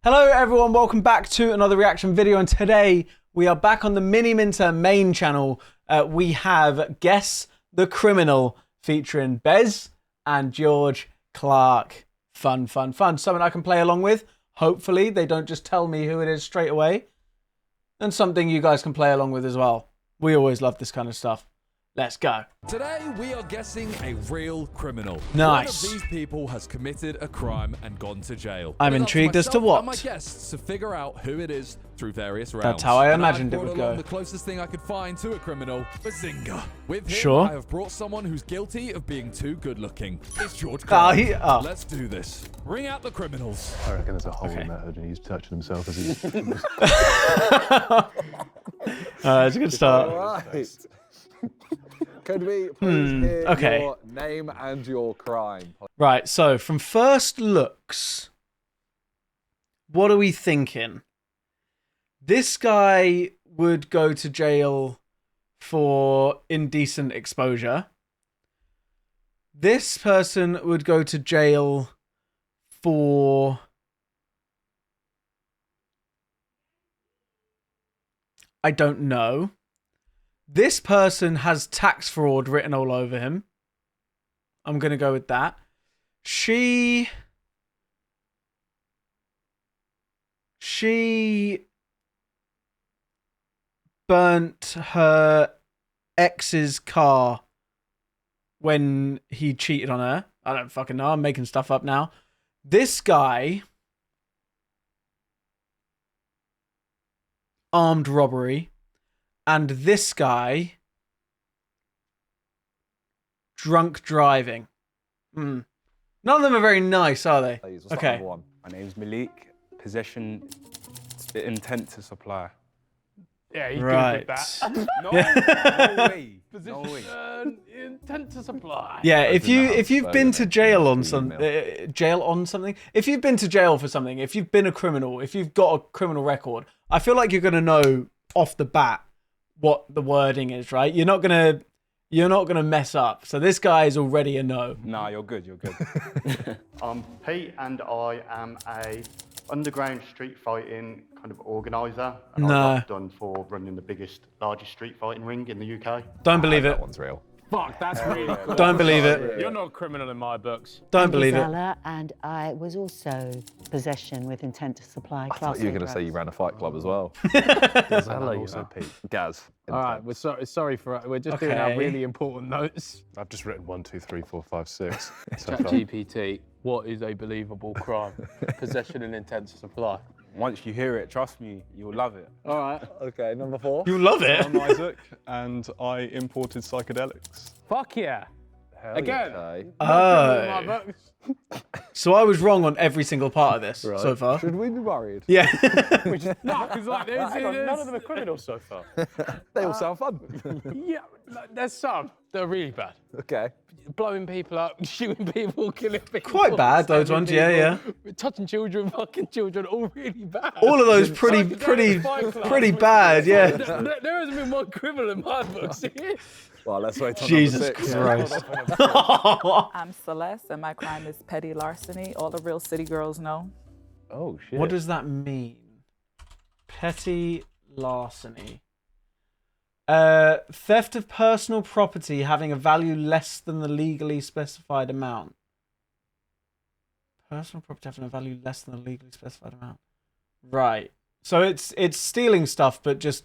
Hello everyone, welcome back to another reaction video, and today we are back on the Mini Minter main channel. We have Guess the Criminal featuring Behz and George Clarke. Fun. Something I can play along with. Hopefully they don't just tell me who it is straight away. And something you guys can play along with as well. We always love this kind of stuff. Let's go. Today we are guessing a real criminal. Nice. One of these people has committed a crime and gone to jail. I'm intrigued as to what. And my guests to figure out who it is through various rounds. That's how I And imagined I've it would brought along go. The closest thing I could find to a criminal, Bazinga. With him, Sure. I have brought someone who's guilty of being too good looking. It's George Clarke. Let's do this. Bring out the criminals. I reckon there's a hole in that hood and he's touching himself as he's... It's a good start. All right. Could we please hear your name and your crime? Right, so from first looks, what are we thinking? This guy would go to jail for indecent exposure. This person would go to jail for... I don't know. This person has tax fraud written all over him. I'm going to go with that. She burnt her ex's car when he cheated on her. I don't fucking know. I'm making stuff up now. This guy... armed robbery. And this guy, drunk driving. None of them are very nice, are they? Okay. My name's Malik. Possession, intent to supply. Yeah, he's Right. good with that. No way. Position, No way. intent to supply. Yeah, if you've been to jail on something, if you've been to jail for something, if you've been a criminal, if you've got a criminal record, I feel like you're gonna know off the bat what the wording is, right? You're not gonna mess up. So this guy is already a no. Nah, you're good. You're good. I'm Pete, and I am a underground street fighting kind of organizer, and No. I've done for running the largest street fighting ring in the UK. Don't believe it. That one's real. Fuck, that's really cool. Don't believe it. You're not a criminal in my books. Don't believe it. Ella, and I was also possession with intent to supply. I thought you were going to say you ran a fight club as well. Hello, also Pete. Gaz. All right, we're sorry for we're just doing our Okay. really important notes. I've just written 1, 2, 3, 4, 5, 6. So far. ChatGPT, what is a believable crime? Possession and intent to supply. Once you hear it, trust me, you'll love it. All right. Okay, number 4. You love it. I'm Isaac, and I imported psychedelics. Fuck yeah. Again. Okay. Not criminal in my books. So I was wrong on every single part of this so far. Should we be worried? Yeah. No, because like none of them are criminals so far. They all sound fun. Yeah, like, there's some that are really bad. Okay. Blowing people up, shooting people, killing people. Quite bad, those stabbing ones, yeah, people, touching children, fucking children, all really bad. All of those pretty bad, yeah. There hasn't been one criminal in my books. Well, let's wait till Jesus number 6. Christ. I'm Celeste, and my crime is petty larceny. All the real city girls know. Oh, shit. What does that mean? Petty larceny. Theft of personal property having a value less than the legally specified amount. Personal property having a value less than the legally specified amount. Right. So it's stealing stuff, but just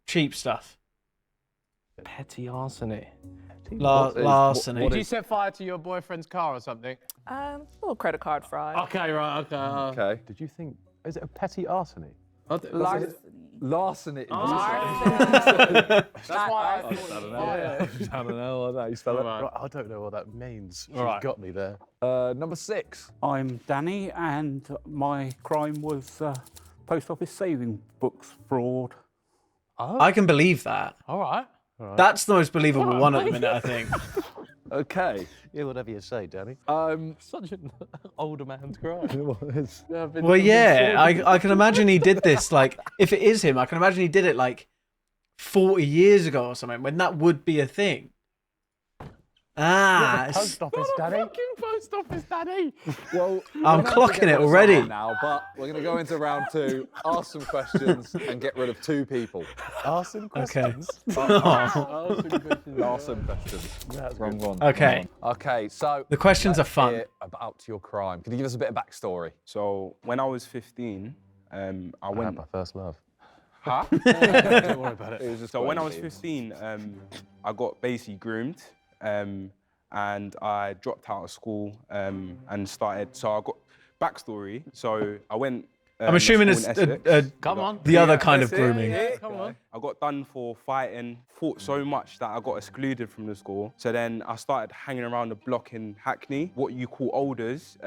cheap stuff. Petty larceny. Larceny. Did you set fire to your boyfriend's car or something? Little credit card fraud. Okay, right, okay. Okay. Did you think... Is it a petty arsony? Larceny. Larceny. That's why I don't know. I don't know how you spell it. Right, I don't know what that means. She's Right. got me there. Number 6. I'm Danny, and my crime was post office saving books fraud. I can believe that. All right. That's the most believable one at the minute, I think. Okay. Yeah, whatever you say, Danny. Such an older man's crime. Well, yeah, I can imagine he did this, like, if it is him, I can imagine he did it, like, 40 years ago or something, when that would be a thing. Ah, Post office, Daddy. Fucking post office, Daddy. Well, I'm clocking it already. now, but we're going to go into round 2, ask some questions, and get rid of 2 people. Ask some questions. Ask some questions. That's Wrong one. Okay. Okay, so The questions are let's fun. hear about your crime. Can you give us a bit of backstory? So when I was 15, I I went. had my first love. Huh? Don't worry about it. It was just So when I playing was games. 15, I got basically groomed, and I dropped out of school and started. So I got backstory. So I went. I'm assuming to it's school in Essex. Come on. the other kind of That's it, grooming. yeah. Come on. I got done for fighting, fought so much that I got excluded from the school. So then I started hanging around the block in Hackney. What you call olders,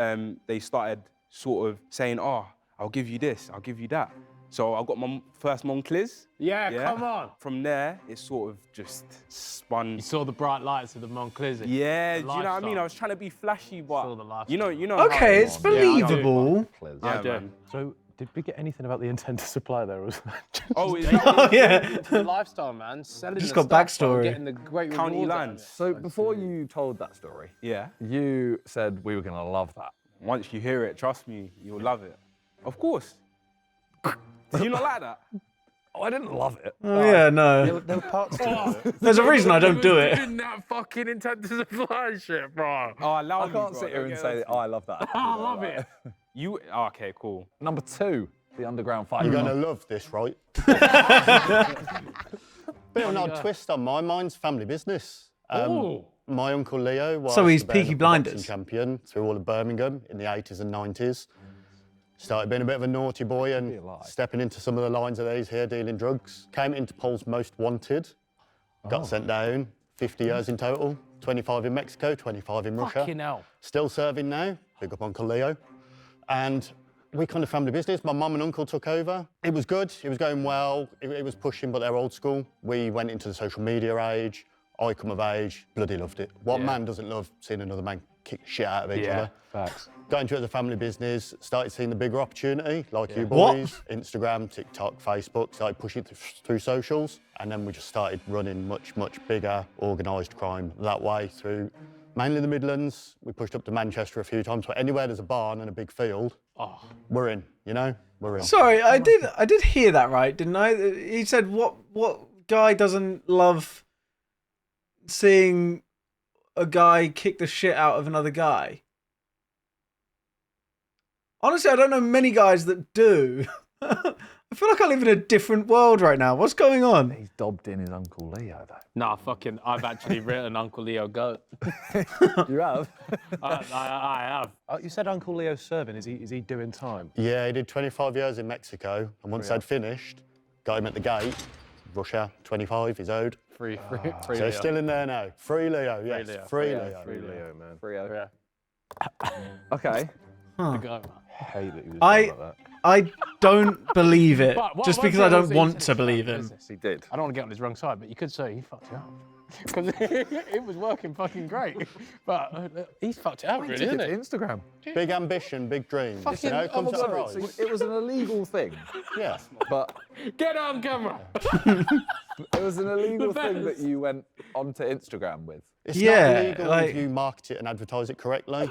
they started sort of saying, oh, I'll give you this, I'll give you that. So I got my first Monclers. Yeah, come on. From there, it sort of just spun. You saw the bright lights of the Monclers. Yeah, The do you know what I mean? lifestyle. I was trying to be flashy, but Saw the lifestyle. you know. how Okay, it it's is. believable. Yeah, do. man. So, did we get anything about the intent to supply there? Oh, is that Oh, yeah. The lifestyle, man. Selling Just the got stuff, bro, backstory. Getting the great County rewards out of land. it. So before you told that story, Yeah. you said we were going to love that. Once you hear it, trust me, you'll love it. Of course. Did you not like that? Oh, I didn't love it. Oh, yeah, no. There were parts to it. There's a reason I don't do it. Doing that fucking intent to supply shit, bro. Oh, allow I me, can't bro. sit here Don't and get say, that. oh, I love that. I love it. You, okay, cool. Number 2, the underground fight. You're going to love this, right? Bit of an odd twist on my mind's family business. My uncle Leo was So he's the bare Peaky knuckle boxing Blinders. champion through all of Birmingham in the 80s and 90s. Started being a bit of a naughty boy and stepping into some of the lines of these here, dealing drugs. Came into Interpol's Most Wanted. Got sent down, 50 years in total. 25 in Mexico, 25 in Russia. Fucking hell. Still serving now. Big up Uncle Leo. And we kind of family business. My mum and uncle took over. It was good. It was going well. It was pushing, but they're old school. We went into the social media age. I come of age. Bloody loved it. What man doesn't love seeing another man kick shit out of each other? Facts. Got into it as a family business. Started seeing the bigger opportunity, like you boys. Instagram, TikTok, Facebook. Started pushing through socials. And then we just started running much, much bigger organised crime that way through mainly the Midlands. We pushed up to Manchester a few times, but anywhere there's a barn and a big field, we're in, you know? We're in. Sorry, I did hear that right, didn't I? He said what guy doesn't love seeing a guy kick the shit out of another guy? Honestly, I don't know many guys that do. I feel like I live in a different world right now. What's going on? He's dobbed in his Uncle Leo, though. Nah, fucking, I've actually written Uncle Leo Goat. You have? I have. You said Uncle Leo's serving. Is he doing time? Yeah, he did 25 years in Mexico, and once they'd finished, got him at the gate. Russia, 25, he's owed. Free So Leo. he's still in there now. Free Leo, yes. Leo. Free Leo. Free Leo, man. Rio. Okay. The guy, man. I hate that he was like that. I don't believe it, But just one because I thing don't he want said to is believe about him. business. He did. I don't want to get on his wrong side, but you could say he fucked it up. Because it was working fucking great. But he's fucked it up, really, isn't it? Instagram. Big ambition, big dreams. Fucking- you know, oh my comes at a God, price. It was an illegal thing, Yeah. but Get on camera. it was an illegal thing that Behz. you went onto Instagram with. It's Yeah, not illegal like- if you market it and advertise it correctly.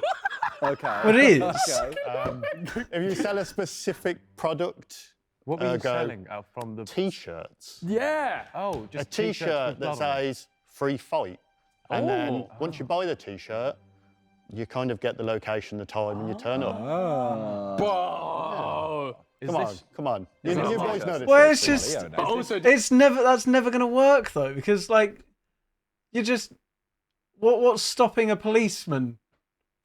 Okay. But it is. Okay. If you sell a specific product, What were you go selling from the... T-shirts. Yeah. Oh, A just T-shirt that says free fight. And then once you buy the T-shirt, you kind of get the location, the time, and you turn up. Whoa. Come on. You boys know this. Well, shit. it's just, But also, that's never gonna work though, because like, you just, what's stopping a policeman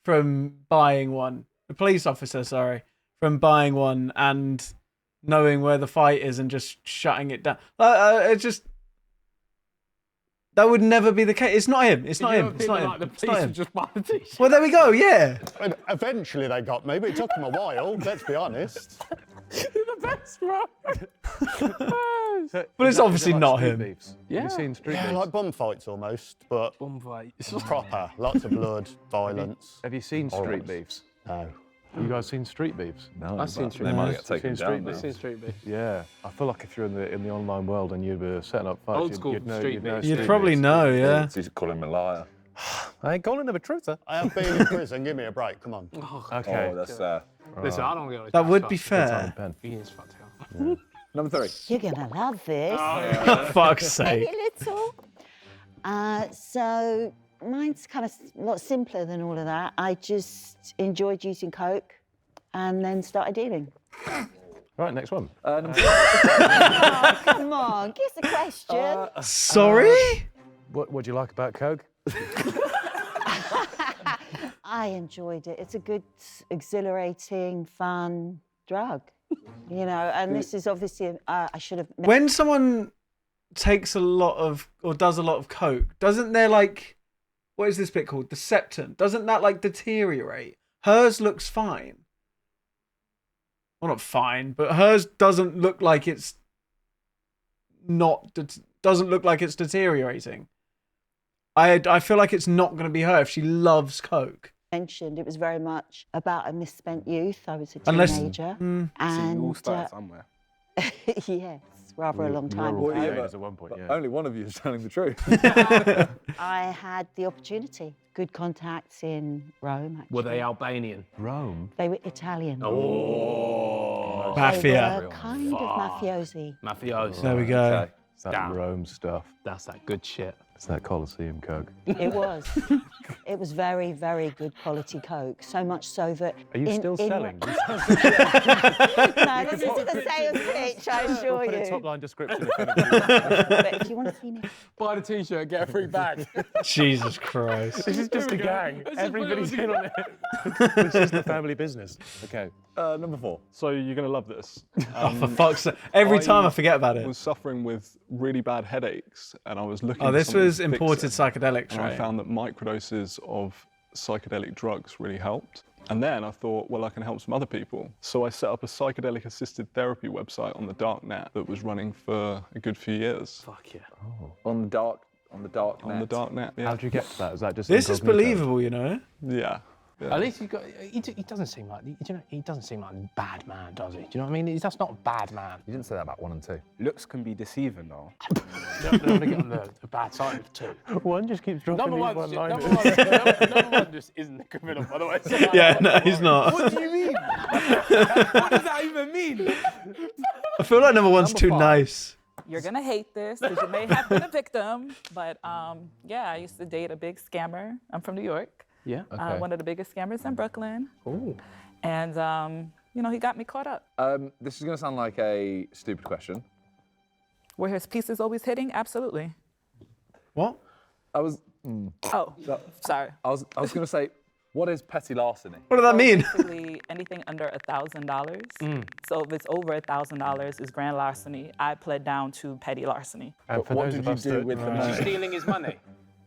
from buying one? A police officer, sorry, from buying one and knowing where the fight is and just shutting it down. It just, that would never be the case. It's not him. It's not him. It's not him. like the It's not police him. would just buy the t-shirt. Well, there we go. Yeah. And eventually they got me, but it took them a while, let's be honest. You're the best, bro. But it's obviously not him. Beefs? Yeah. Have you seen street Yeah, beefs? like bum fights almost, but Bum fight. proper. Lots of blood, violence. Have you seen street Violence. beefs? No. Have you guys seen street beefs? No, I've seen but street they might beefs. get taken Seen down street now. beefs. Seen street beef. Yeah, I feel like if you're in the online world and you were setting up fights, Old school you'd know, street you'd know beefs. You'd street probably beefs. know, yeah. You call him a liar. I ain't calling him a truther. I have been in prison. Give me a break. Come on. Okay. Oh, that's Listen, I don't get on That would be fair. He is fucked up. Yeah. Number 3. You're gonna love this. For fuck's sake. Very little. So mine's kind of a lot simpler than all of that. I just enjoyed using coke and then started dealing. Right, next one. Number 4. Oh, come on, guess the question. Sorry? What do you like about Coke? I enjoyed it. It's a good, exhilarating, fun drug, you know. And this is obviously I should have. When someone takes a lot of or does a lot of coke, doesn't there like what is this bit called? The septum. Doesn't that like deteriorate? Hers looks fine. Well, not fine, but hers doesn't look like it's doesn't look like it's deteriorating. I feel like it's not going to be her if she loves coke. Mentioned it was very much about a misspent youth. I was a teenager, and See, you all started somewhere. yes, rather a long time We're all ago. teenagers at one point, yeah. Only one of you is telling the truth. I had the opportunity. Good contacts in Rome. Actually. Were they Albanian? Rome. They were Italian. Oh. Mafia. They were kind of mafiosi. Mafiosi. There we go. Okay. It's that Damn. Rome stuff. That's that good shit. It's that Colosseum Coke. It was. It was very, very good quality coke. So much so that. Are you still selling? No, this isn't a sales pitch, I assure Put you. a top line description. But if you want to see me. Buy the t-shirt, get a free bag. Jesus Christ. This is just a gang. Everybody's in on it. This is the family business. Okay. Number 4. So you're going to love this. Oh, for fuck's sake. Every time I forget about I it. was suffering with really bad headaches and I was looking Oh, for this something was to fix imported it. psychedelics, And right? I found that microdoses of psychedelic drugs really helped. And then I thought, well, I can help some other people. So I set up a psychedelic-assisted therapy website on the dark net that was running for a good few years. Fuck yeah. Oh. On the dark net. On the dark net, yeah. How'd you get to that? Is that just This is incognito? believable, you know? Yeah. At least he doesn't seem like he doesn't seem like a bad man, does he? Do you know what I mean? He's just not a bad man. You didn't say that about 1 and 2. Looks can be deceiving, though. Don't get on the bad side of 2. One just keeps dropping these one-liners. Number one just isn't the criminal, by the way. So Yeah, no, he's not. What do you mean? What does that even mean? I feel like number 1's too 5. nice. You're gonna hate this because you may have been a victim, but yeah, I used to date a big scammer. I'm from New York. Yeah. Okay. One of the biggest scammers in Brooklyn. Ooh. And you know, he got me caught up. This is going to sound like a stupid question. Were his pieces always hitting? Absolutely. What? I was Sorry. I was going to say, what is petty larceny? What does that mean? Basically, anything under $1,000. So if it's over $1,000, it's grand larceny. I pled down to petty larceny. And for What those did of you us do that- with the Was he money? stealing his money?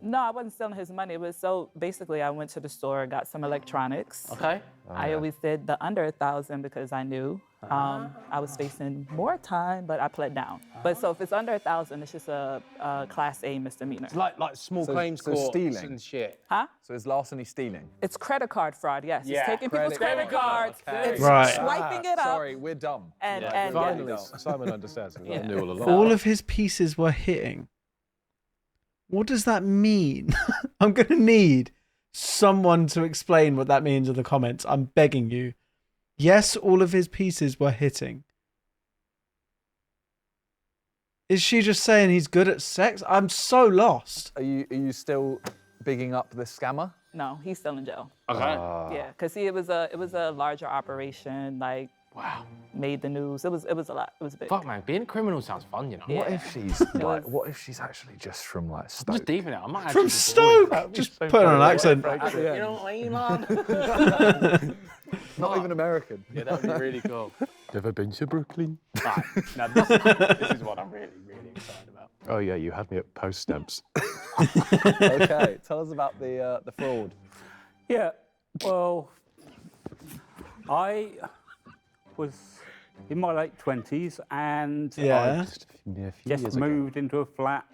No, I wasn't stealing his money. It was so basically, I went to the store, got some electronics. Okay. I always did the under 1,000 because I knew I was facing more time, but I pled down. But so if it's under 1,000, it's just a class A misdemeanor. It's like small So- claims so courts stealing. and shit. Huh? So is larceny stealing? It's credit card fraud. Yes, Yeah, it's taking people's credit cards. Okay. It's Right. swiping it up. Sorry, we're dumb. And Finally, yeah. Simon understands. 'Cause I Yeah. knew all along. All of his pieces were hitting. What does that mean? I'm going to need someone to explain what that means in the comments. I'm begging you. Yes, all of his pieces were hitting. Is she just saying he's good at sex? I'm so lost. Are you still bigging up this scammer? No, he's still in jail. Okay. Yeah, because it was a larger operation. Like, Wow. made the news. It was a lot. It was big. Fuck, man. Being a criminal sounds fun, you know. Yeah. What if she's like? What if she's actually just from like I'm Stoke? just deep in it. I might actually From be Stoke! Just put on an accent. bored. You know what I mean, man? Not even American. Yeah, that'd be really cool. Never been to Brooklyn. Right. Now, this is what I'm really, really excited about. Oh yeah, you had me at post stamps. Okay, tell us about the fraud. Yeah, well, I was in my late 20s and Yeah. I just moved into a flat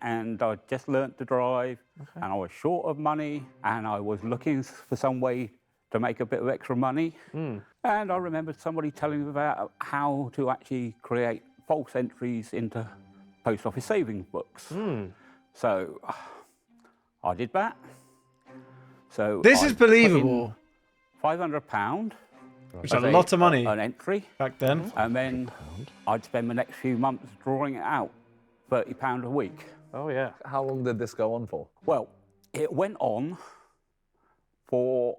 and I just learnt to drive and I was short of money and I was looking for some way to make a bit of extra money. And I remembered somebody telling me about how to actually create false entries into post office savings books. So I did that. So This I is put in believable. £500. Which is a lot of money. An entry. Back then. And then I'd spend the next few months drawing it out, £30 a week. Oh, yeah. How long did this go on for? Well, it went on for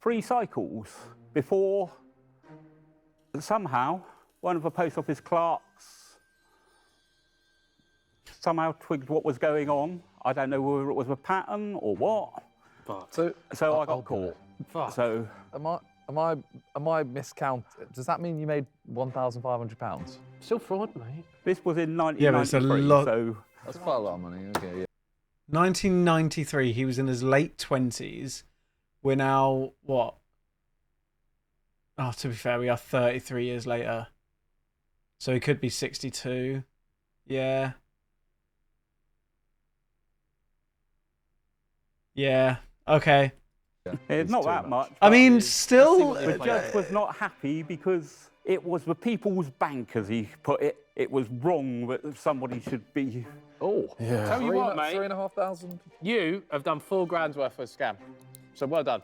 3 cycles before somehow one of the post office clerks somehow twigged what was going on. I don't know whether it was a pattern or what. So I got caught. So am I miscounted? Does that mean you made £1,500? Still fraud, mate. This was in 1993. Yeah, but it's a lot. So that's quite a lot of money. Okay, yeah. 1993, he was in his late 20s. We're now, what? Oh, to be fair, we are 33 years later. So he could be 62. Yeah. Yeah. Okay. it's not that much. I but mean, still. the judge was not happy because it was the People's Bank, as he put it. It was wrong that somebody should be. Oh, yeah. Tell you what, mate. 3,500. You have done $4 grand's worth of scam. So well done.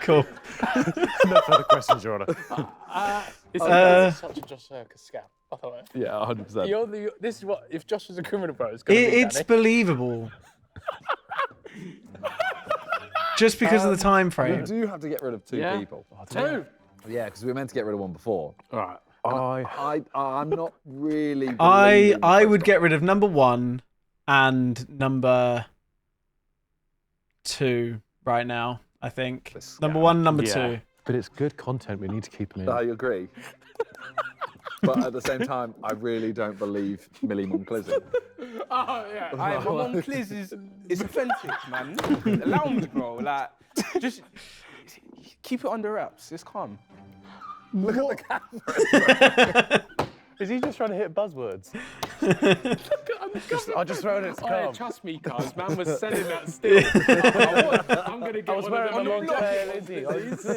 Cool. No further questions, Your Honour. It's such a Josh Circus scam, by the way. Yeah, 100%. This is what, if Josh was a criminal, bro, it's going to be It's believable. Just because of the time frame. We do have to get rid of 2 people. Oh, 2? Yeah, because we were meant to get rid of one before. All right. I'm not really. I would get rid of number 1 and number 2 right now, I think. Number 1, number 2. But it's good content. We need to keep them in. I agree. But at the same time, I really don't believe Millie Monclizzy. Oh, yeah. My Moncliz is authentic, man. Allow me, bro. Like, just keep it under wraps. It's calm. Look at the camera. Is he just trying to hit buzzwords? I just thrown it to calm. Trust me, cuz man was selling that still. I'm going to get one of them on Lizzie.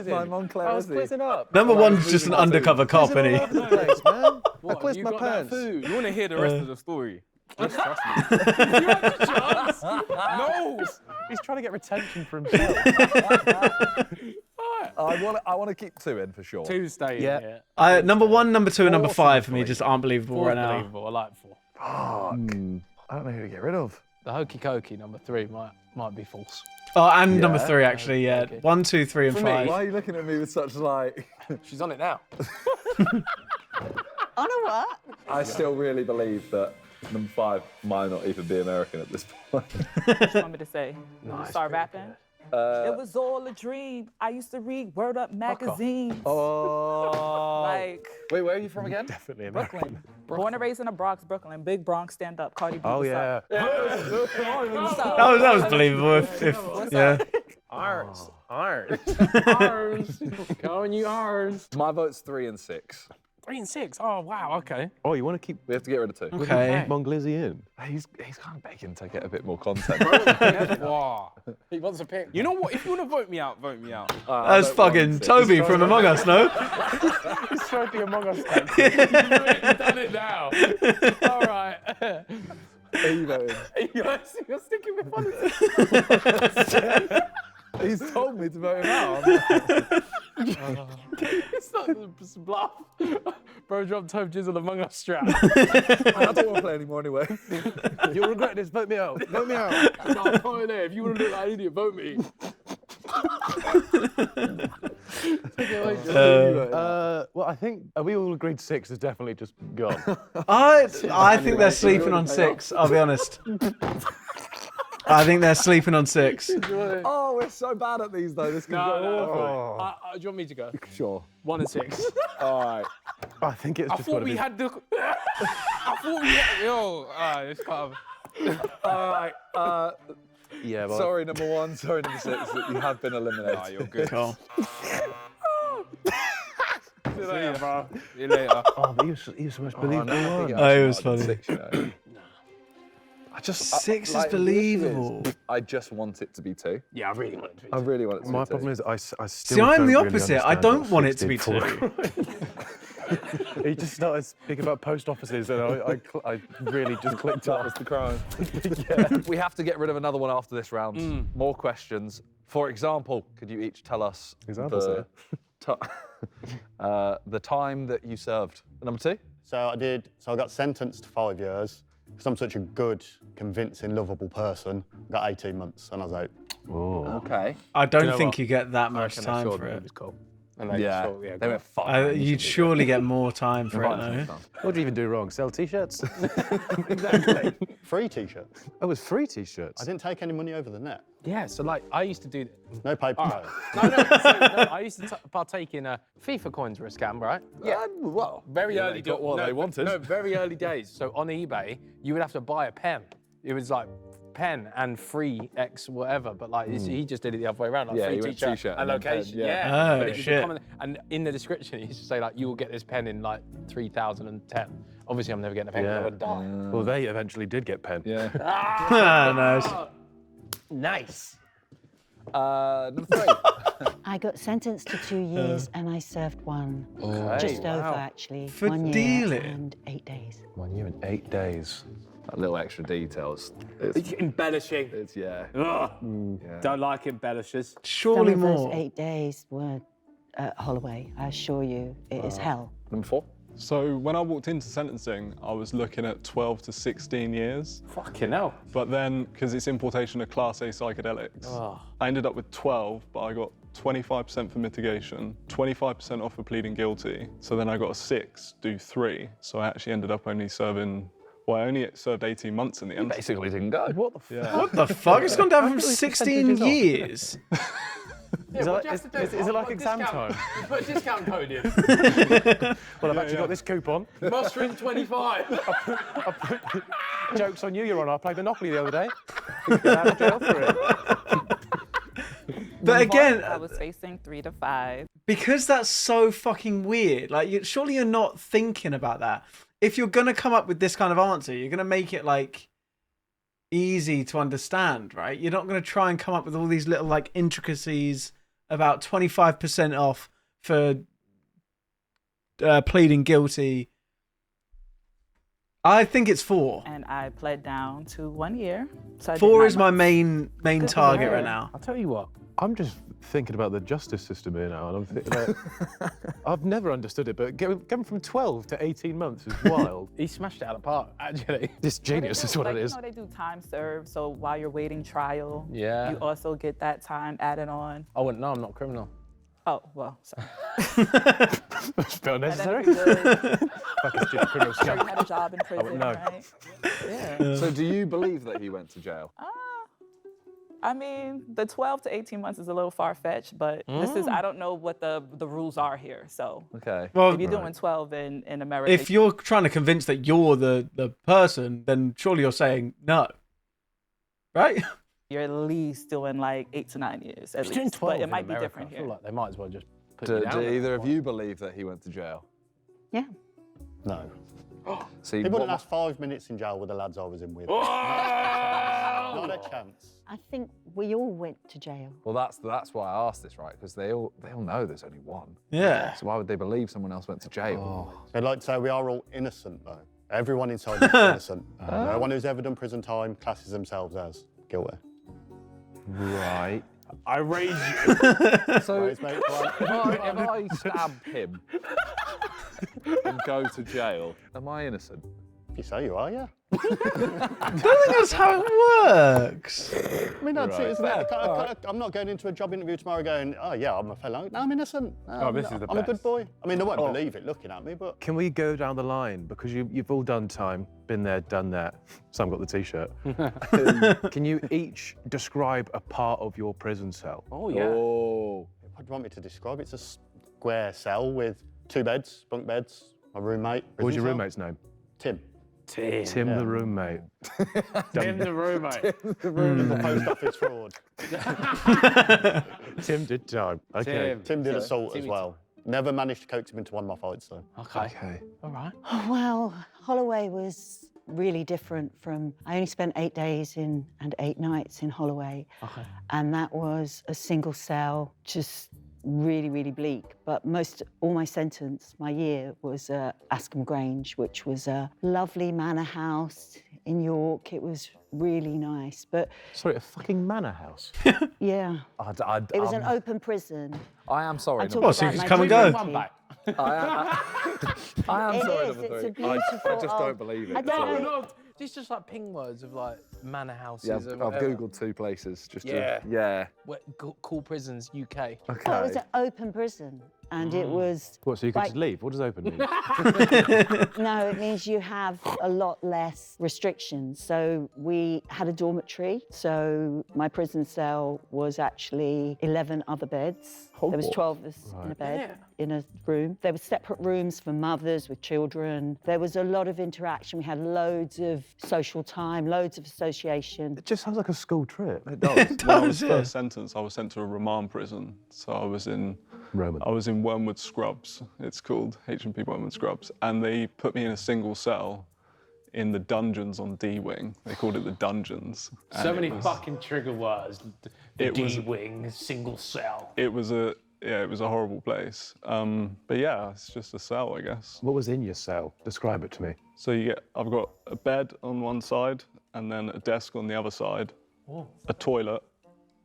My Moncler. I was quizzing up. Number 1's just an undercover cop, isn't he? I quizzed my parents. You want to hear the rest of the story? Just trust me. You had the chance. No. He's trying to get retention for himself. I want to keep 2 in for sure. 2 staying. Yeah. Number 1, number 2, and number 5 for me just aren't believable right now. Believable. I like 4. I don't know who to get rid of. The hokey cokey number 3 might be false. Oh, and number 3 actually. Yeah. Okay. 1, 2, 3, and 5. Why are you looking at me with such like? She's on it now. On a what? I still really believe that number 5 might not even be American at this point. What you want me to say? Nice. Start rapping? It was all a dream. I used to read Word Up magazines. Oh. Like. Wait, where are you from again? Definitely American. Born and raised in the Bronx, Brooklyn. Big Bronx stand up. Cardi B. Oh, what's yeah. up? That was believable. If yeah. Irons. Irons. Irons. Going you irons. My vote's 3 and 6. 3 and 6. Oh, wow. Okay. Oh, you want to keep We have to get rid of 2. Okay. Monglizzy in? He's kind of begging to get a bit more content. Wow. He wants a pick. You know what? If you want to vote me out, vote me out. That's fucking Toby from Among Us, no? He's tried the Among Us thing. You've done it now. All right. Are you voting? You're sticking with politics. He's told me to vote him out. It's not a bluff. Bro dropped Tove Jizzle Among Us strap. I don't want to play anymore anyway. You'll regret this. Vote me out. Vote me out. No, I'm going there. If you want to look like an idiot, vote me. Well, I think we all agreed 6 is definitely just gone. I think they're sleeping on 6. I'll be honest. I think they're sleeping on 6. Oh, we're so bad at these though. This could go awful. Do you want me to go? Sure. 1 and 6. All right. I think it's I just thought we had the. I thought we had. Yo, it's kind of. All right. Yeah, well, Sorry, number 1. Sorry, number 6. You have been eliminated. Ah, you're good. Cool. See you later, bro. See you later. Oh, but you're so much believable. Oh, it was funny. 6, you know. I just 6 is like, the issue believable. is, I just want it to be 2. Yeah, I really want it to be. I really want it to be 2. My problem is I still See, I'm don't the really opposite. I understand don't what want 6 it to be did 2. for He just started speaking about post offices, and I really just clicked That off. was the crime. Yeah. We have to get rid of another one after this round. More questions. For example, could you each tell us the time that you served? Number 2? So I got sentenced to 5 years. Because I'm such a good, convincing, lovable person, I got 18 months and I was out. Okay. I don't think you get that much time for it. And they They went fuck. You'd surely get more time for it, though. What did you even do wrong? Sell T-shirts? Exactly. Free T-shirts. Oh, it was free T-shirts. I didn't take any money over the net. Yeah, so like I used to do. No paper trail. No, I used to partake in FIFA coins were a scam, right? Yeah. Well, Very early. They got what they wanted. No, very early days. So on eBay, you would have to buy a pen. It was like pen and free X whatever, but like he just did it the other way around. Like free he went T-shirt T-shirt and and then location. pen, yeah. But Oh, it was shit. and in the description, he used to say like, you will get this pen in like 3010. Obviously, I'm never getting a pen because I would die. Well, they eventually did get pen. Yeah. Nice. Nice. Number 3. I got sentenced to 2 years and I served 1. Okay. Just over, actually. For 1 year dealing? and 8 days. 1 year and 8 days. That little extra details. It's Embellishing. yeah. Don't like embellishers. Surely Some of those more. 8 days were at Holloway. I assure you, it is hell. Number 4. So when I walked into sentencing, I was looking at 12 to 16 years. Fucking hell. But then, because it's importation of Class A psychedelics, I ended up with 12, but I got 25% for mitigation, 25% off for pleading guilty. So then I got a 6, do 3. So I actually ended up only serving, well, I only served 18 months in the end. Basically didn't go. What the fuck? What the fuck? It's gone down from 16 years. Is it like exam time? You put a discount code in. Well, I've actually got this coupon. Mushroom 25. Joke's on you, Your Honour. I played Monopoly the other day. Get out of jail for it. But again, I was facing 3 to 5. because that's so fucking weird, like, surely you're not thinking about that. If you're going to come up with this kind of answer, you're going to make it, like, easy to understand, right? You're not going to try and come up with all these little, like, intricacies about 25% off for pleading guilty. I think it's 4. And I pled down to 1 year. So I did 4 9 is my months. main target Yeah. right now. I'll tell you what, I'm just thinking about the justice system here now, and I'm thinking about, I've never understood it, but going from 12 to 18 months is wild. He smashed it out of the park, actually. This genius is what it is. You know, they do time served, so while you're waiting trial, Yeah. you also get that time added on. I wouldn't know, I'm not a criminal. Oh, well, sorry. It's felt And then necessary. if you did, Fucking stupid criminal sure you scum. had a job in prison, know. right? Yeah. So do you believe that he went to jail? I mean, the 12 to 18 months is a little far-fetched, but this is, I don't know what the rules are here, so. Okay. Well, If you're doing 12 in America. if you're trying to convince that you're the person, then surely you're saying no. Right? You're at least doing like 8 to 9 years, at He's doing least. 12 But it in might be America. different I feel here. like they might as well just put Do you down. either of you believe that he went to jail? Yeah. No. See, He wouldn't last 5 minutes in jail with the lads I was in with. Not a chance. I think we all went to jail. Well, that's why I asked this, right? Because they all know there's only one. Yeah. So why would they believe someone else went to jail? I'd like to say we are all innocent, though. Everyone inside is innocent. No one who's ever done prison time classes themselves as guilty. Right. I raise you. So Right, mate, right. if I stab him and go to jail, am I innocent? If you say you are, yeah. I don't think that's how it works. I mean, that's it, isn't it? I'm not going into a job interview tomorrow going, oh, yeah, I'm a fellow. No, I'm innocent. No, this is the I'm a good best. boy. I mean, they won't believe it looking at me, but... Can we go down the line? Because you've all done time, been there, done that. Some got the T-shirt. Can you each describe a part of your prison cell? Oh, yeah. Oh. What do you want me to describe? It's a square cell with 2 beds, bunk beds, my roommate. What was your prison cell. roommate's name? Tim. Tim the roommate. In the roommate. The post office fraud. Tim did time. Okay. Tim did assault as well. Never managed to coax him into one of my fights, though. Okay. All right. Oh, well, Holloway was really different from... I only spent 8 days and 8 nights in Holloway. Okay. And that was a single cell, just really, really bleak. But all my sentence, my year, was Ascombe Grange, which was a lovely manor house in York. It was really nice, but... Sorry, a fucking manor house? Yeah. It was an open prison. I am sorry. Well, so you can come and go. I am sorry, It's number a 3. beautiful... I just don't believe it. I don't know. It's just like ping words of like manor houses. Yeah, and I've whatever. googled 2 places just Yeah. to... Yeah. Cool prisons, UK. Well, it was an open prison, and it was... What, so you could like- just leave? What does open mean? No, it means you have a lot less restrictions. So we had a dormitory. So my prison cell was actually 11 other beds. There was 12 of us in a bed, in a room. There were separate rooms for mothers with children. There was a lot of interaction. We had loads of social time, loads of association. It just sounds like a school trip. It does. When I was first sentenced, I was sent to a remand prison. So I was in Wormwood Scrubs. It's called H&P Wormwood Scrubs, and they put me in a single cell in the dungeons on D Wing. They called it the dungeons. So many fucking trigger words. The It was- D Wing, single cell. It was a horrible place. But yeah, it's just a cell, I guess. What was in your cell? Describe it to me. So I've got a bed on one side, and then a desk on the other side, a toilet,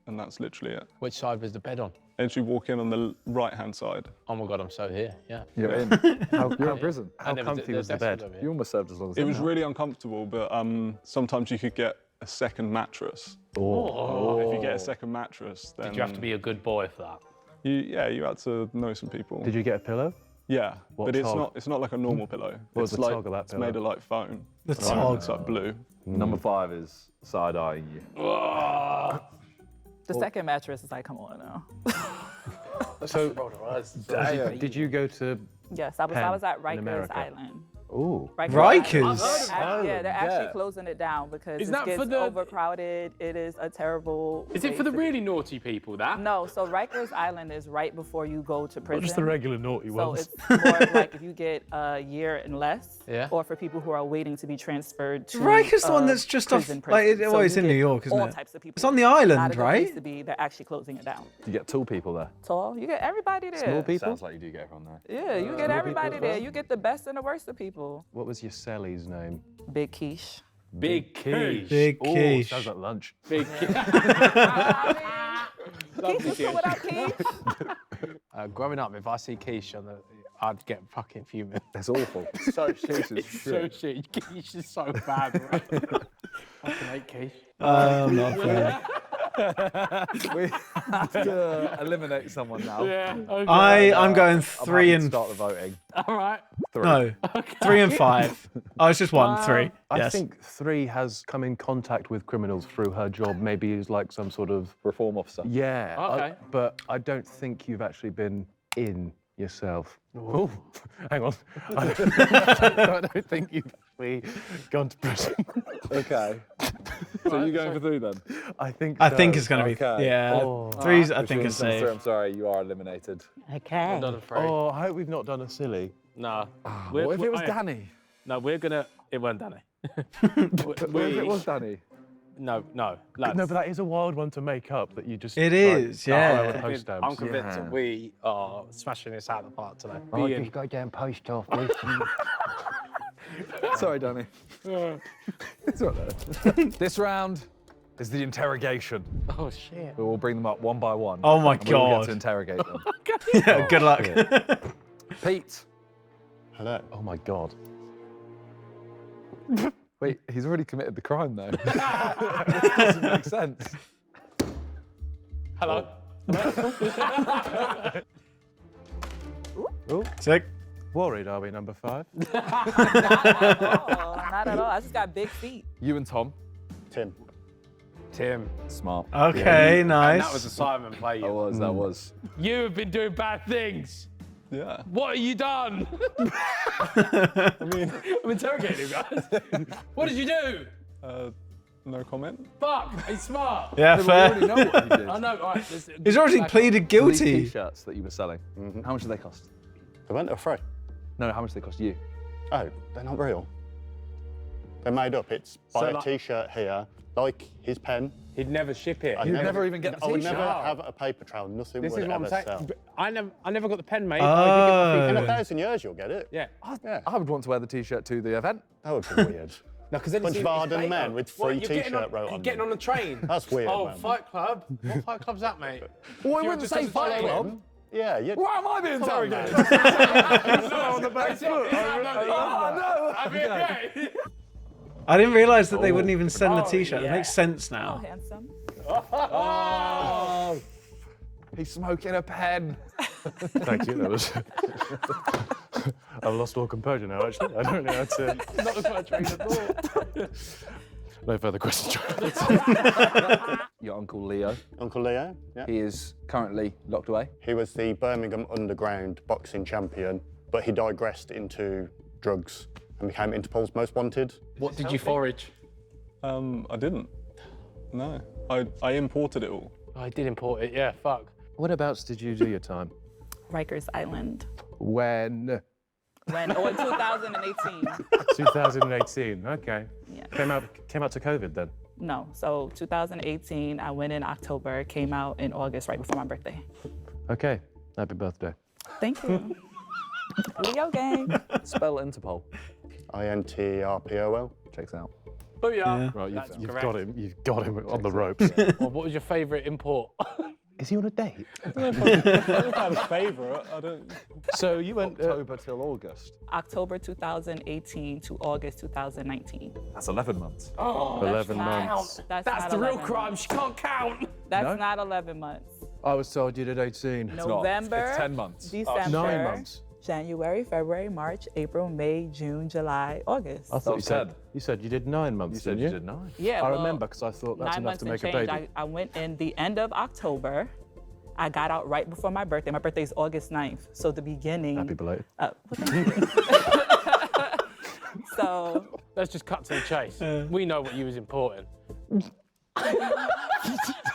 and that's literally it. Which side was the bed on? And you walk in on the right-hand side. Oh my God, I'm so here. Yeah. You're in. You're in prison. How comfy was the bed? You almost served as long as It was really uncomfortable, but sometimes you could get a second mattress. If you get a second mattress, then... Did you have to be a good boy for that? You had to know some people. Did you get a pillow? Yeah, What but tog? it's not like a normal pillow. What was It's the like, tog of that it's pillow? made of like foam. The Right, tog. It's like blue. Number 5 is side-eyeing you. The second mattress is like, come on now. So, did you go to Yes, I was at Rikers America? Island. Ooh. Rikers? Yeah, they're actually closing it down because Is it that gets for the- overcrowded. It is a terrible. Is it for the place to- really naughty people, that? No, so Rikers Island is right before you go to prison. Not just the regular naughty So ones. it's more of like if you get a year and less, Yeah. or for people who are waiting to be transferred to. Rikers the one that's just off, prison. like, So it's you in New get York, isn't all it? types of people. It's on the Not a island, good place right? to be. They're actually closing it down. You get tall people there. So you get everybody there. Small people? Sounds like you do get everyone there. Yeah, you get everybody there. You get the best and the worst of people. What was your cellie's name? Big quiche. Big quiche. Big Ooh, quiche. sounds like lunch. Big quiche. Quiche is good without quiche. Growing up, if I see quiche I'd get fucking fuming. It's awful. So shit. It's so shit. Quiche is so bad, right? Fucking hate quiche. Not funny. We have to eliminate someone now. Yeah. Okay. I'm going I'm 3 happy to and... start the voting. All right. 3. No, 3 and 5. Oh, it's just 1, 3. I Yes. think 3 has come in contact with criminals through her job. Maybe is like some sort of Reform officer. yeah. Okay. But I don't think you've actually been in yourself. Oh, hang on. I don't think you've actually gone to prison. Okay. So you're going for 3 then? I think. I so. think it's going to be... Okay. Yeah, Oh. 3's I Which think means is number 3, safe. I'm sorry, you are eliminated. Okay. Not a 3. Oh, I hope we've not done a silly. No. What if it was Danny? No, we're gonna. It weren't Danny. What if it was Danny? No, No, lads. but that is a wild one to make up. That you just. It like, is, start yeah. with post stamps. I'm convinced Yeah. that we are smashing this out of the park today. Oh, Me and- just go down post office. Sorry, Danny. It's all right. This round is the interrogation. Oh shit. We will bring them up one by one. Oh my and we will God. get to interrogate them. Yeah, good luck. Pete. Hello. Oh my god. Wait, he's already committed the crime though. This doesn't make sense. Hello. Sick. Worried, are we, number 5? Oh, not at all. I just got big feet. You and Tom. Tim. Tim. Smart. Okay, nice. And that was a Simon play. That was. You have been doing bad things. Yeah. What have you done? I'm interrogating you guys. What did you do? No comment. Fuck, he's smart. Yeah, We fair. already know what he did. I know, all right. He's already pleaded These guilty. T-shirts that you were selling. How much did they cost? They went for free. No, how much did they cost you? Oh, they're not real. They're made up. It's buy So, a like- T-shirt here, like his pen. He'd never ship it. You'd never even get the I would T-shirt. never have a paper trail. Nothing This would is what I'm ever saying. sell. But I never got the pen, mate. In 1,000 years, you'll get it. Yeah. I would want to wear the T-shirt to the event. That would be weird. No, because then Bunch it's of ardent fake. men with What, free you're getting T-shirt on- wrote you're on getting them. on the train. That's weird, Oh, man. Fight Club. What Fight Club's that, mate? Well, If we you wouldn't just say just Fight follow Club. him- Yeah, you. Why am I being Come on, interrogated? on the back foot. Oh, I'd be okay. I didn't realise that they wouldn't even send the T-shirt. It makes sense Oh, now. handsome. no. He's smoking a pen. Thank you. That was. I've lost all composure now. Actually, I don't know how to. Not the first train at all. No further questions. Your Uncle Leo. Uncle Leo. Yeah. He is currently locked away. He was the Birmingham Underground boxing champion, but he digressed into drugs and became Interpol's most wanted. What did you forage? I didn't. No. I imported it all. I did import it, yeah, fuck. Whereabouts did you do your time? Rikers Island. When? When? Oh, in 2018. 2018. Okay. Yeah. Came out to COVID then. No, so 2018, I went in October, came out in August, right before my birthday. Okay. Happy birthday. Thank you. Leo gang. Spell Interpol. INTERPOL. Checks out. Booyah. Yeah. Right, That's you've correct. got him. You've got him on the ropes. Well, what was your favourite import? Is he on a date? I don't know if I had a favourite. I don't. So you went October till August. October 2018 to August 2019. That's 11 months. Oh, 11 not- months. That's that's not the real 11 crime. months. She can't count. That's No? not 11 months. I was told you did 18. not. November, It's 10 months. December, 9 months. January, February, March, April, May, June, July, August. I thought you said 10. you said you did 9 months. You said didn't you did 9. Yeah, I well, remember because I thought that's 9 enough months to and make a change. baby. I went in the end of October. I got out right before my birthday. My birthday is August 9th. So the beginning. Happy belated. So Let's just cut to the chase. We know what you was importing.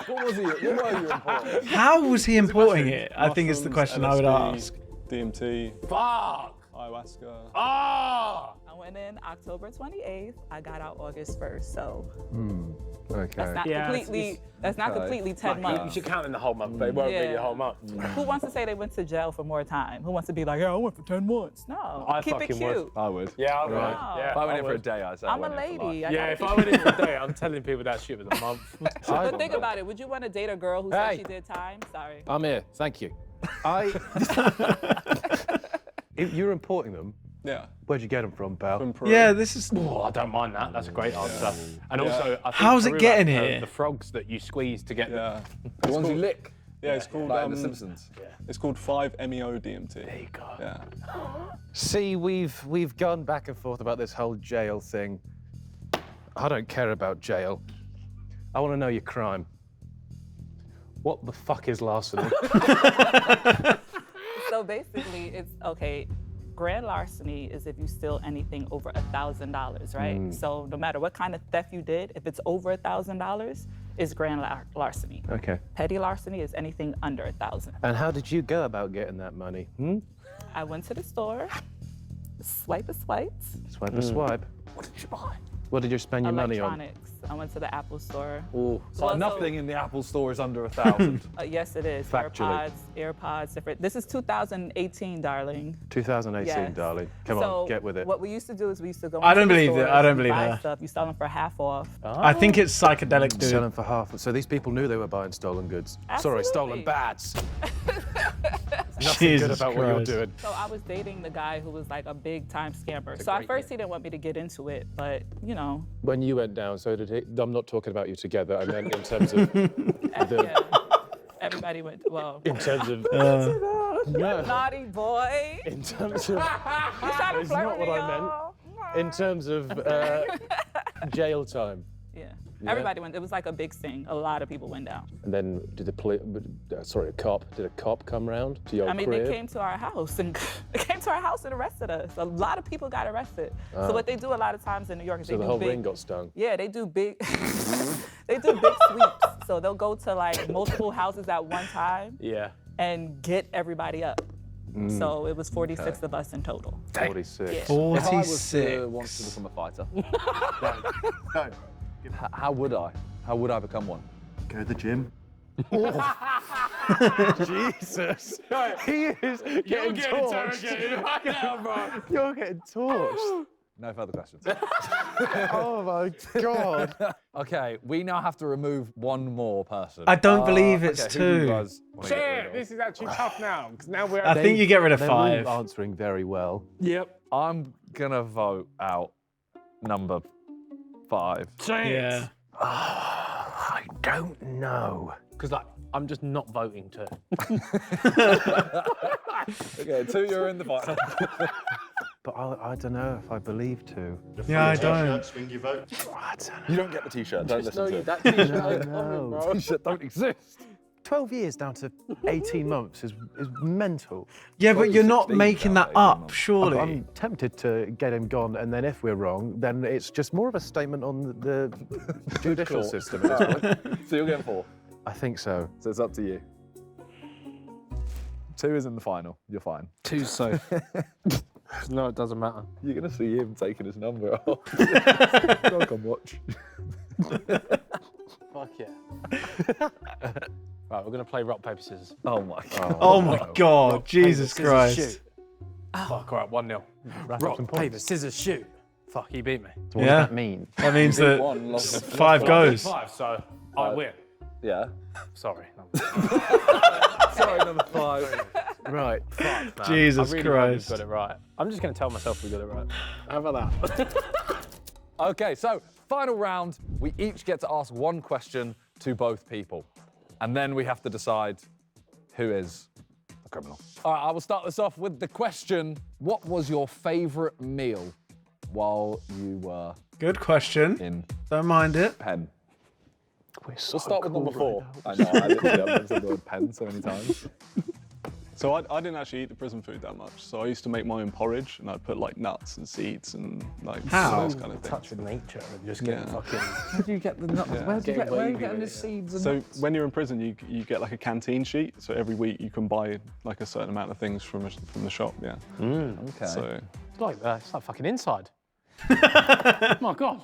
What was he? What were you importing? How was he importing it? I think it's the question I would ask. DMT, Fuck! ayahuasca. Ah! I went in October 28th. I got out August 1st. So Okay. that's not Yeah, completely. That's not completely 10 You months. should count in the whole month, but it won't be Yeah. the whole month. Who wants to say they went to jail for more time? Who wants to be like, yeah, I went for 10 months? No, I keep it fucking cute. would. I would. Yeah, I would. Right. Yeah, If I went in would. for a day, I'd say I I'm a went in for lady. life. I Yeah, gotta if keep I it went in cute. for a day, I'm telling people that shit was a month. But think about it. Would you want to date a girl who said Hey. she did time? Sorry. I'm here. Thank you. You're importing them. Yeah. Where'd you get them from, pal? From Peru. Yeah, this is. Oh, I don't mind that. That's a great answer. And also, I think How's it Peru getting has, here? The frogs that you squeeze to get Yeah. The ones you lick. Yeah, it's called Like in The Simpsons. It's called 5-MeO DMT. There you go. Yeah. See, we've gone back and forth about this whole jail thing. I don't care about jail. I want to know your crime. What the fuck is larceny? So basically, it's okay. Grand larceny is if you steal anything over $1,000, right? So no matter what kind of theft you did, if it's over $1,000, it's grand larceny. Okay. Petty larceny is anything under 1,000. And how did you go about getting that money? I went to the store, swipe a swipe, Swipe a swipe. What did you buy? What did you spend your money on? electronics. I went to the Apple store. Oh, so Well, nothing in the Apple store is under 1,000. Yes, it is. Factually. AirPods, different. This is 2018, darling. 2018, Yes. darling. Come So on, get with it. What we used to do is we used to go. I don't into the believe it. stores I don't and believe buy her. Stuff. You sell them for half off. I think it's psychedelic, dude. Selling for half. So these people knew they were buying stolen goods. Sorry, stolen Absolutely. bats. Nothing good Jesus about what you're Christ. doing. So I was dating the guy who was like a big time scammer. So at first he didn't want me to get into it, but you know. When you went down, so did he? I'm not talking about you together. I meant in terms of Yeah, everybody went. Well, in terms of naughty boy. in terms of You trying to It's flirt not with what me, I meant. y'all? in terms of jail time. Yeah. Everybody went. It was like a big thing. A lot of people went down. And then did a cop come round to your I mean, crib? they came to our house and arrested us. A lot of people got arrested. So what they do a lot of times in New York is So they the do whole big. ring got stung. Yeah, they do big. They do big sweeps. So they'll go to like multiple houses at one time Yeah. and get everybody up. So it was 46 of us in total. 46. Yeah. If I was to 46. want to become a fighter, how would I? How would I become one? Go to the gym. Jesus. He is getting torched. right now, bro. You're getting torched. No further questions. Oh my God. Okay, we now have to remove one more person. I don't believe it's okay, who do you two. guys wanna get rid Shit, of? this is actually tough now, because now we're I think you get rid of They're all 5. answering very well. Yep. I'm gonna vote out number 5. Yeah. I don't know. Because, like, I'm just not voting to. Okay, 2, you're in the fight. But I don't know if I believe to. Yeah, I don't. Swing your vote. You don't get the t-shirt, don't listen to it. That t-shirt No, ain't coming, no. bro. T-shirt don't exist. 12 years down to 18 months is mental. Yeah, but you're not 16 making down that to 18 up, months. surely. I'm tempted to get him gone, and then if we're wrong, then it's just more of a statement on the judicial Court. system at this point. So you're getting 4. I think so. So it's up to you. 2 is in the final. You're fine. 2's safe. No, it doesn't matter. You're gonna see him taking his number off. Don't come watch. Fuck yeah. Right, we're going to play rock, paper, scissors. Oh my god. Oh my God, Rock, Jesus paper, Christ. scissors, shoot. Fuck, all right, 1-0. Rock, paper, scissors, shoot. Fuck, he beat me. So what Yeah. does that mean? That means that One, lost 5 goes. 5, so I win. Yeah. Sorry. Sorry, number 5. Right. Fuck, man. Jesus I really Christ. Got it right. I'm just going to tell myself we got it right. How about that? Okay, so final round. We each get to ask one question to both people. And then we have to decide who is the criminal. All right, I will start this off with the question. What was your favorite meal while you were Good question. in Don't mind it. pen? We're so We'll start with cool number right 4. now. I know, I literally have said the word pen so many times. So I didn't actually eat the prison food that much. So I used to make my own porridge, and I'd put like nuts and seeds and like How? those kind of Touch things. with nature and just get Yeah. fucking... Where do you get the nuts? Yeah. Where are you getting the seeds and So nuts? when you're in prison, you get like a canteen sheet. So every week you can buy like a certain amount of things from the shop. Yeah. Okay. So It's like fucking Inside. Oh my God.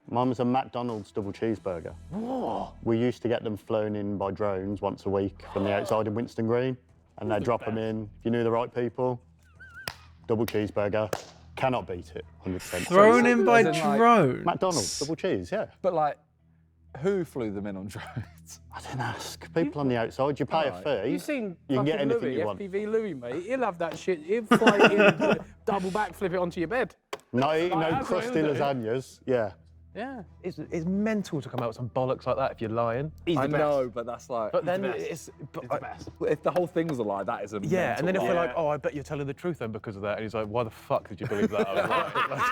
Mine was a McDonald's double cheeseburger. We used to get them flown in by drones once a week from the outside in Winston Green, and they'd drop them in. If you knew the right people, double cheeseburger, cannot beat it, 100%. Thrown in by As in, like, drone. McDonald's double cheese, yeah. But like, who flew them in on drones? I didn't ask. People on the outside, you pay a fee. You seen You can get fucking anything Louis, you want. FPV Louis, mate? He'll have that shit. He'll fly it in, double backflip it onto your bed. Not eating no that's what crusty he'll do. lasagnas, yeah. Yeah. It's mental to come out with some bollocks like that if you're lying. He's the I best. know, but that's like. But then best. it's... But He's the best. If the whole thing was a lie, that is a yeah, and then if mental we're lie. like, oh, I bet you're telling the truth then because of that. And he's like, why the fuck did you believe that? I was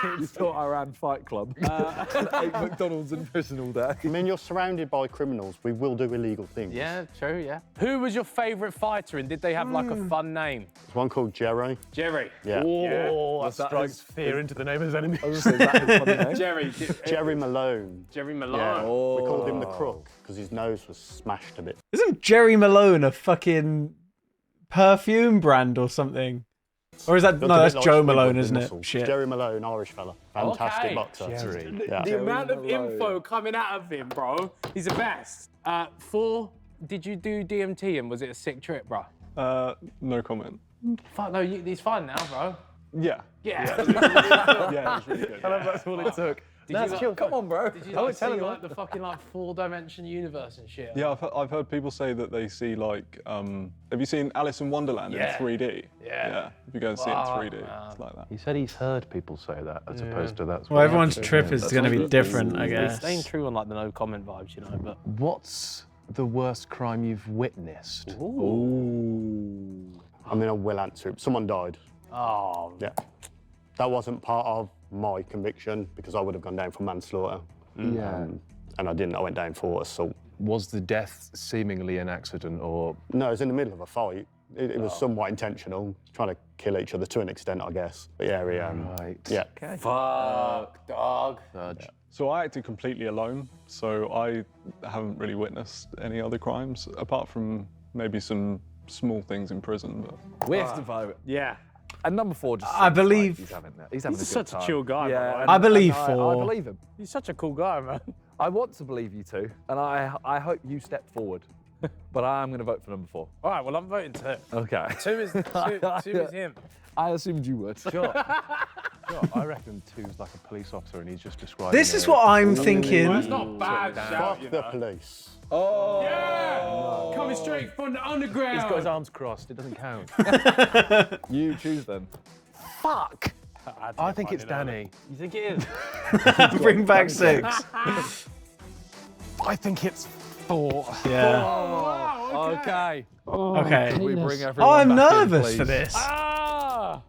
like, You thought I ran Fight Club and ate McDonald's in prison all day. I mean, you're surrounded by criminals. We will do illegal things. Yeah, true, yeah. Who was your favourite fighter and did they have like a fun name? There's one called Jerry. Jerry. Yeah. Oh, Was that that strikes his- fear into the name of his enemy. I was gonna say, is that his funny name? Jerry. Jerry Malone. Jerry Malone. Yeah. We called him the Oh. Crook because his nose was smashed a bit. Isn't Jerry Malone a fucking perfume brand or something? Or is that... Looked No, a bit that's like Joe Squid Malone, with isn't it? muscles. Shit. Jerry Malone, Irish fella. Fantastic Okay. boxer. Jerry. Yeah. The amount of Malone. info coming out of him, bro. He's the best. 4, did you do DMT and was it a sick trip, bro? no comment. Fuck, no, he's fine now, bro. Yeah. Yeah. Yeah, it was really good. that's all it took. Did you, Come on, bro. Did you I like, was telling see you. like the fucking like 4-dimension universe and shit? Yeah, I've heard people say that they see like, have you seen Alice in Wonderland Yeah. in 3D? Yeah. If you go and see it in Wow. 3D, Wow. it's like that. He said he's heard people say that as opposed to that's Well, what everyone's happened. trip is going to be good. different, I He's guess. staying true on like the no comment vibes, you know, but... What's the worst crime you've witnessed? I mean, I will answer it. Someone died. Oh, Yeah. That wasn't part of my conviction because I would have gone down for manslaughter. Yeah. And I didn't. I went down for assault. Was the death seemingly an accident or... No, it was in the middle of a fight. It was somewhat intentional, trying to kill each other to an extent, I guess. But yeah, Right. yeah. fuck, dog. So I acted completely alone, so I haven't really witnessed any other crimes, apart from maybe some small things in prison. But We have to vote. Yeah. And number 4 just I seems like believe- he's having a good such time. a chill guy, Yeah, by the way. and- I believe and I 4. believe him. He's such a cool guy, man. I want to believe you too, and I hope you step forward. But I am going to vote for number 4. All right, well, I'm voting 2. Okay. 2 is, two is him. I assumed you would. Sure. I reckon 2's like a police officer and he's just describing. This is what I'm thinking. That's not bad, shout, Fuck the police. Oh. Yeah! Coming straight from the underground. He's got his arms crossed. It doesn't count. You choose then. Fuck. I think it's Danny. You think it is? Bring back 6. I think it's 4. Yeah. Oh, Okay. Okay. We bring Oh, everyone I'm back in, nervous for please. this. Ah!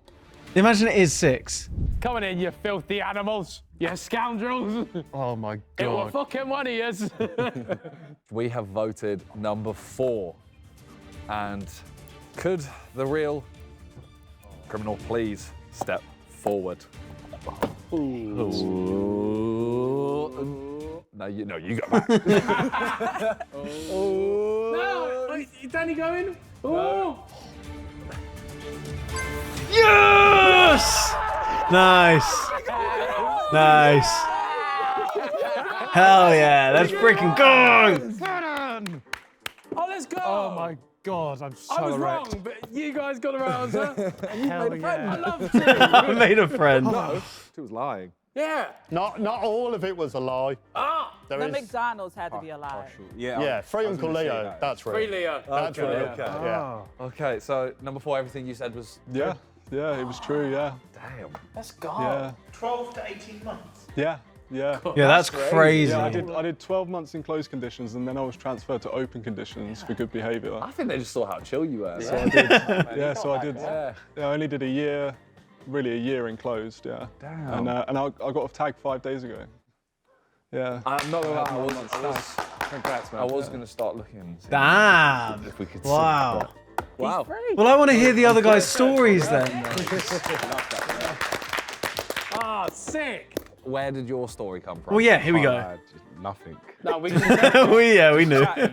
Imagine it is 6. Come on in, you filthy animals. You scoundrels. Oh my It will god. fucking money is. We have voted number 4. And could the real criminal please step forward? Ooh. No, you go back. No, wait, is Danny going? Oh. Yes! Nice. Nice. Hell yeah, let's freaking go! Oh, let's go. Oh my god, I'm so I was wrecked. wrong, but you guys got around, answer. Hell yeah. I love to. I made a friend. She was lying. Yeah. Not all of it was a lie. Ah. There The is- McDonald's had to be a lie. Yeah, free Uncle Leo. That's real. Free Leo. That's real. Okay. Yeah. Okay, so number 4, everything you said was yeah, yeah, it was true. Yeah, damn. Let's go. yeah, 12 to 18 months. yeah, yeah. Yeah, that's crazy. Yeah, I did 12 months in closed conditions, and then I was transferred to open conditions for good behaviour. I think they just saw how chill you were. So I did. Yeah, so I did. Yeah. Yeah, I only did a year, really a year enclosed. Yeah. Damn. And I got off tag 5 days ago. Yeah. I'm not gonna lie, Congrats, man. I was gonna start looking and see Damn. if we could Wow. see. Wow. Well, I want to hear the other guys' stories then. Ah, sick. Where did your story come from? Well, yeah, here we go. Nothing. No, we we knew. Okay.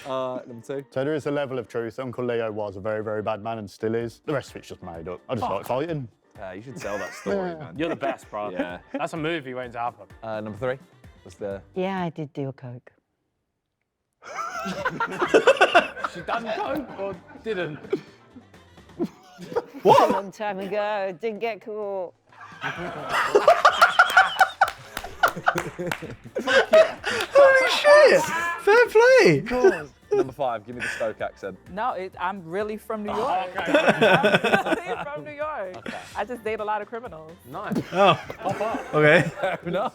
Number 2. So there is a level of truth. Uncle Leo was a very, very bad man and still is. The rest of it's just made up. I just like fighting. Yeah, you should tell that story, man. You're the best, bro. Yeah. That's a movie waiting to happen. Number 3 was the. Yeah, I did deal coke. She done coke or didn't? A long time ago, didn't get caught. Holy shit! Fair play. Number 5, give me the Stoke accent. No, I'm really from New York. Okay. I'm really from New York. I just date a lot of criminals. Nice. Oh, okay. No.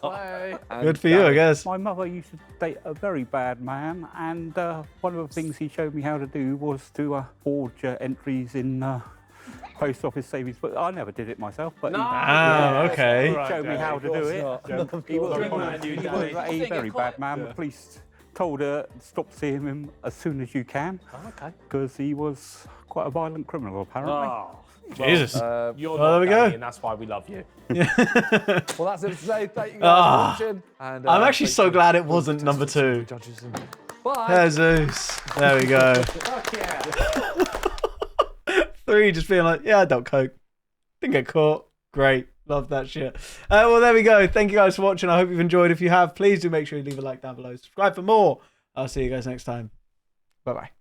Good for you, I guess. My mother used to date a very bad man, and one of the things he showed me how to do was to forge entries in post office savings. But I never did it myself. But Oh, okay. he showed me how to do it. He was Drink man, you, a Danny. very bad man. The police told her stop seeing him as soon as you can, Okay. because he was quite a violent criminal apparently. Oh. Jesus. You're well, there we go. Danny, and that's why we love you. Well, that's it for today. Thank you guys Ah. for watching. And, I'm actually thank so you glad it wasn't number 2. judges. And bye. Jesus. There we go. Fuck yeah. 3 just being like, yeah, I don't coke. Didn't get caught. Great. Love that shit. Well, there we go. Thank you guys for watching. I hope you've enjoyed. If you have, please do make sure you leave a like down below. Subscribe for more. I'll see you guys next time. Bye-bye.